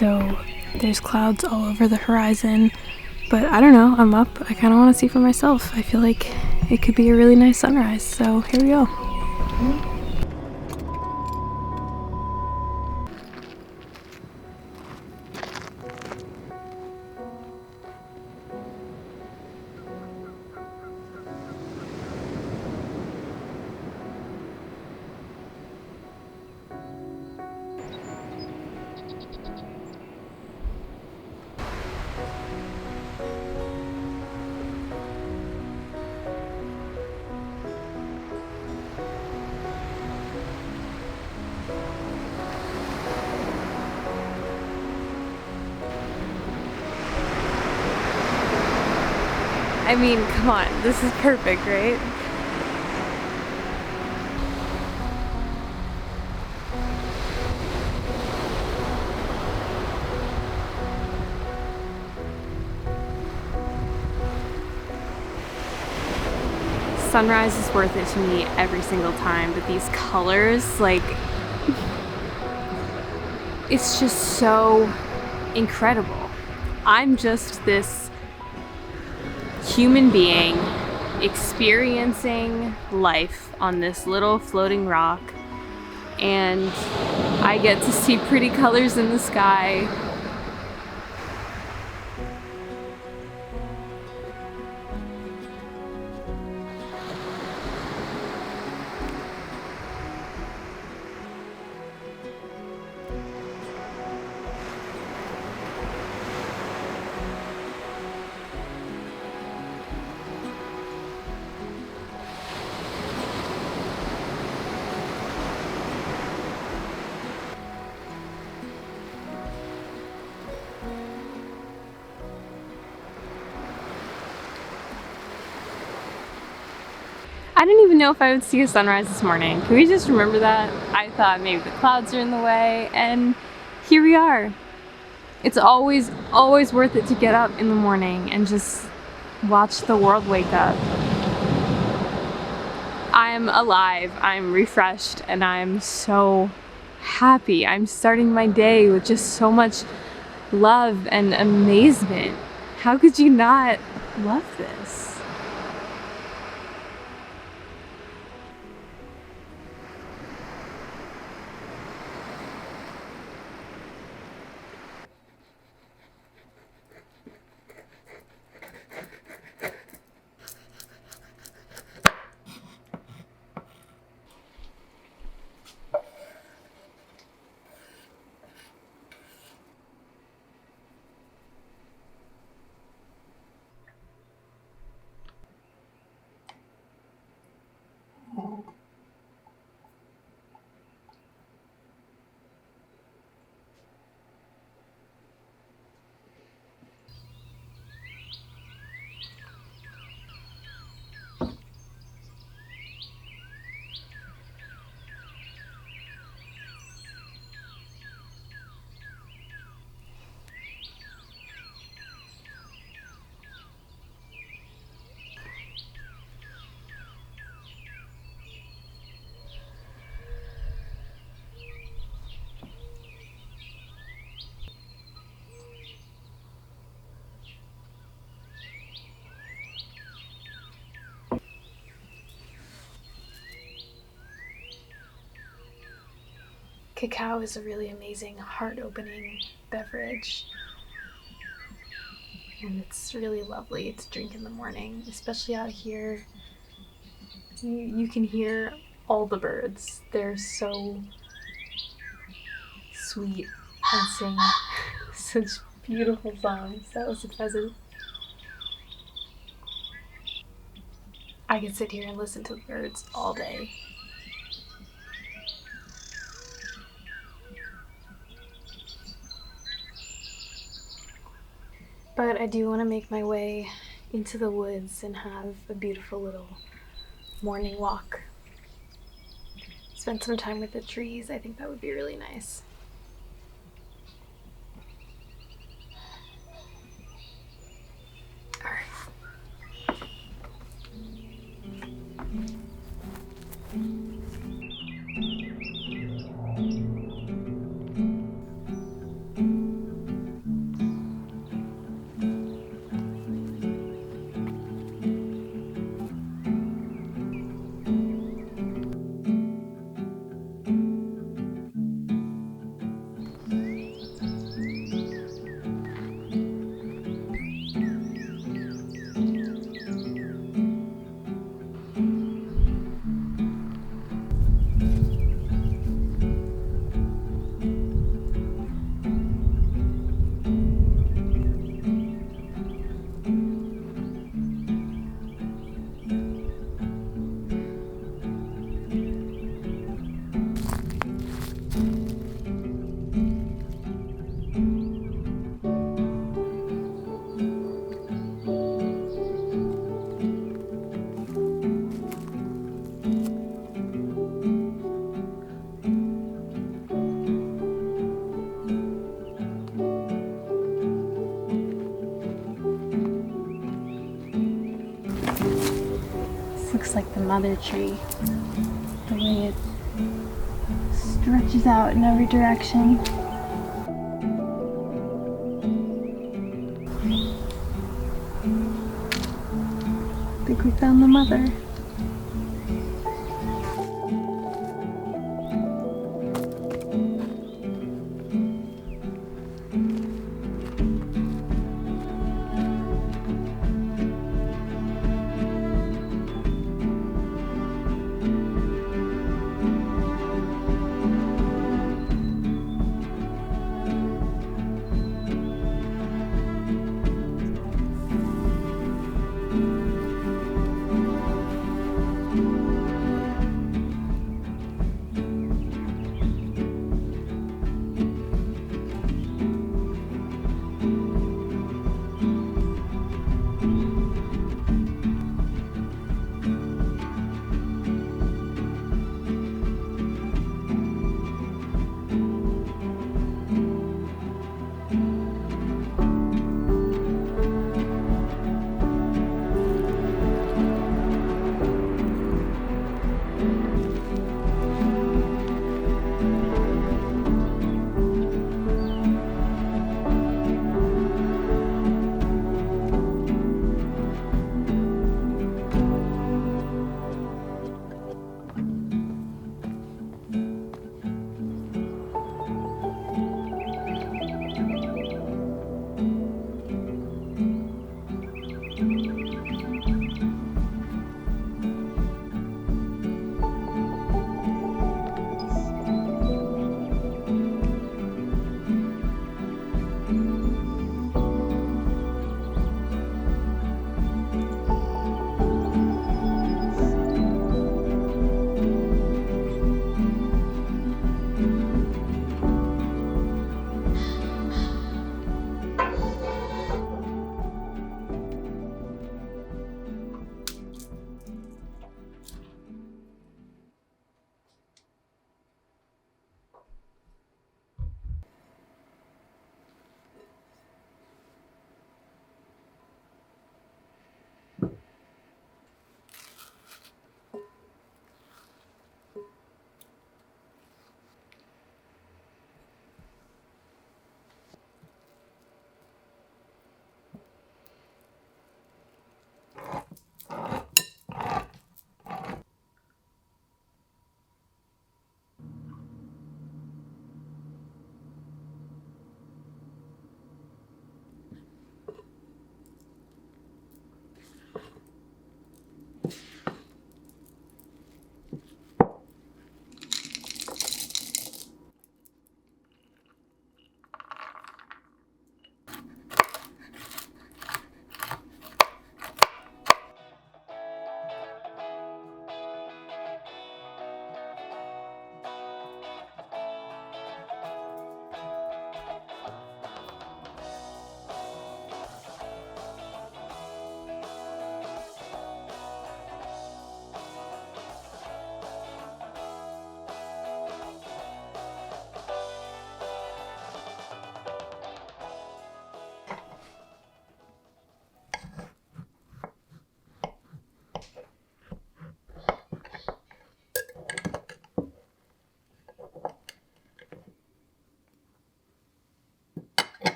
so there's clouds all over the horizon, but I don't know, I'm up. I kind of want to see for myself. I feel like it could be a really nice sunrise, so here we go. I mean, come on, this is perfect, right? Sunrise is worth it to me every single time, but these colors, like, it's just so incredible. I'm just this human being experiencing life on this little floating rock, and I get to see pretty colors in the sky. I didn't even know if I would see a sunrise this morning. Can we just remember that? I thought maybe the clouds are in the way, and here we are. It's always worth it to get up in the morning and just watch the world wake up. I'm alive, I'm refreshed, and I'm so happy. I'm starting my day with just so much love and amazement. How could you not love this? Cacao is a really amazing, heart-opening beverage, and it's really lovely to drink in the morning, especially out here. You can hear all the birds. They're so sweet and sing such beautiful songs. That was a present. I could sit here and listen to the birds all day. But I do want to make my way into the woods and have a beautiful little morning walk. Spend some time with the trees. I think that would be really nice. All right. Looks like the mother tree. The way it stretches out in every direction. I think we found the mother.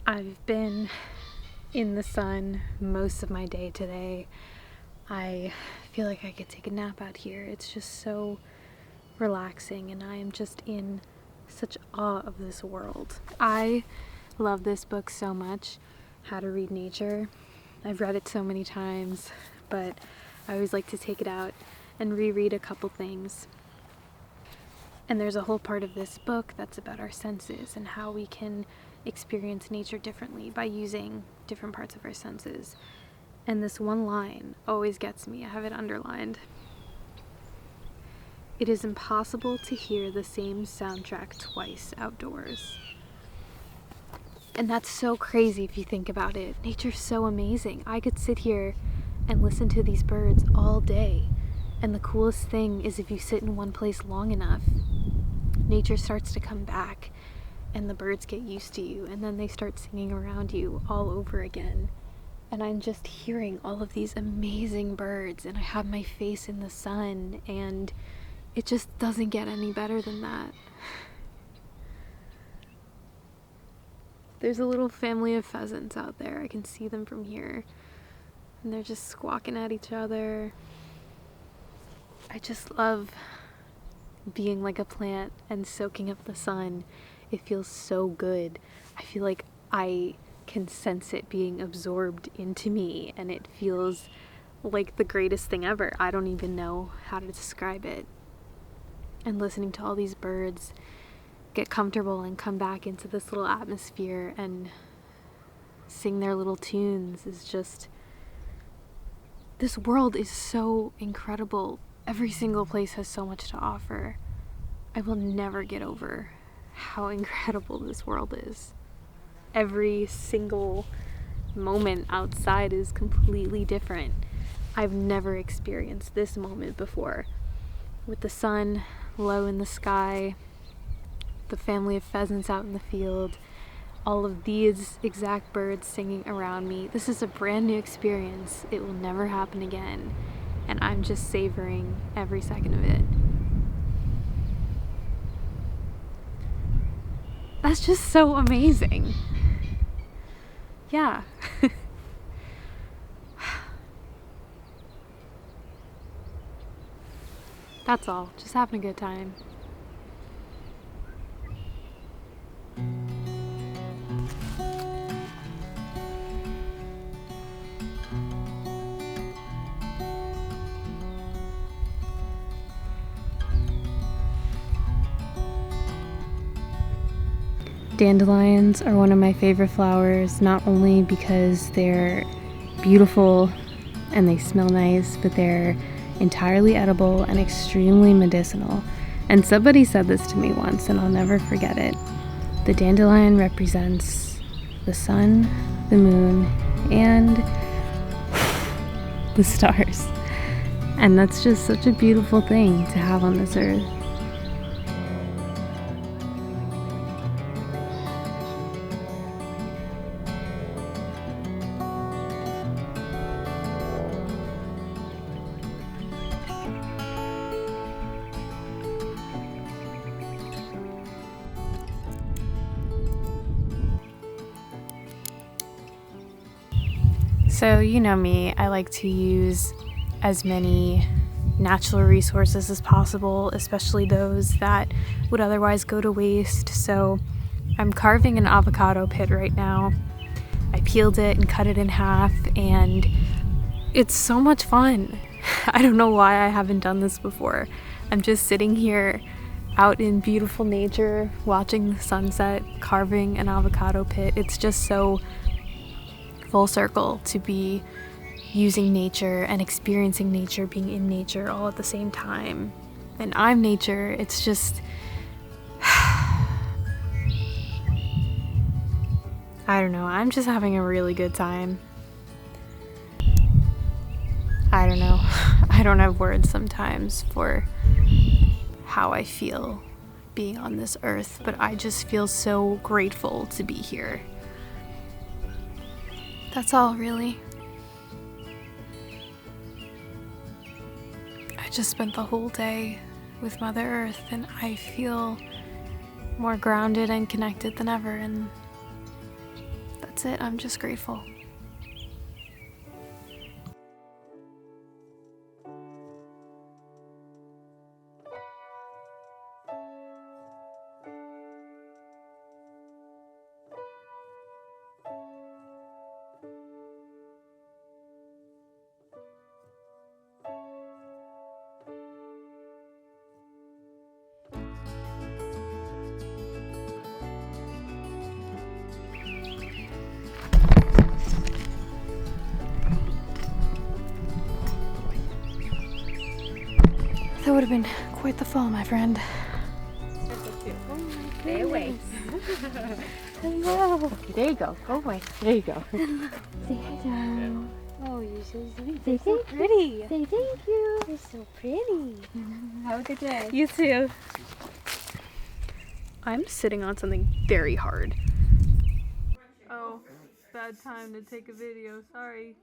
I've been in the sun most of my day today. I feel like I could take a nap out here. It's just so relaxing, and I am just in such awe of this world. I love this book so much, How to Read Nature. I've read it so many times, but I always like to take it out and reread a couple things. And there's a whole part of this book that's about our senses and how we can experience nature differently by using different parts of our senses. And this one line always gets me. I have it underlined. It is impossible to hear the same soundtrack twice outdoors. And that's so crazy if you think about it. Nature's so amazing. I could sit here and listen to these birds all day. And the coolest thing is if you sit in one place long enough, nature starts to come back and the birds get used to you, and then they start singing around you all over again. And I'm just hearing all of these amazing birds, and I have my face in the sun, and it just doesn't get any better than that. There's a little family of pheasants out there. I can see them from here. And they're just squawking at each other. I just love being like a plant and soaking up the sun. It feels so good. I feel like I can sense it being absorbed into me, and it feels like the greatest thing ever. I don't even know how to describe it. And listening to all these birds get comfortable and come back into this little atmosphere and sing their little tunes is just... This world is so incredible. Every single place has so much to offer. I will never get over how incredible this world is. Every single moment outside is completely different. I've never experienced this moment before. With the sun low in the sky, the family of pheasants out in the field, all of these exact birds singing around me. This is a brand new experience. It will never happen again. And I'm just savoring every second of it. That's just so amazing. Yeah. That's all. Just having a good time. Dandelions are one of my favorite flowers, not only because they're beautiful and they smell nice, but they're entirely edible and extremely medicinal. And somebody said this to me once, and I'll never forget it. The dandelion represents the sun, the moon, and the stars. And that's just such a beautiful thing to have on this earth. So you know me, I like to use as many natural resources as possible, especially those that would otherwise go to waste. So I'm carving an avocado pit right now. I peeled it and cut it in half, and it's so much fun. I don't know why I haven't done this before. I'm just sitting here out in beautiful nature, watching the sunset, carving an avocado pit. It's just so full circle to be using nature and experiencing nature, being in nature all at the same time. And I'm nature. It's just... I don't know. I'm just having a really good time. I don't know. I don't have words sometimes for how I feel being on this earth, but I just feel so grateful to be here. That's all, really. I just spent the whole day with Mother Earth, and I feel more grounded and connected than ever, and that's it. I'm just grateful. That would have been quite the fall, my friend. Stay away. Hello. Okay, there you go. Go away. There you go. Say hello. Oh, you're so sweet. Say You're so pretty. Say thank you. You're so pretty. Have a good day. You too. I'm sitting on something very hard. Oh, bad time to take a video. Sorry.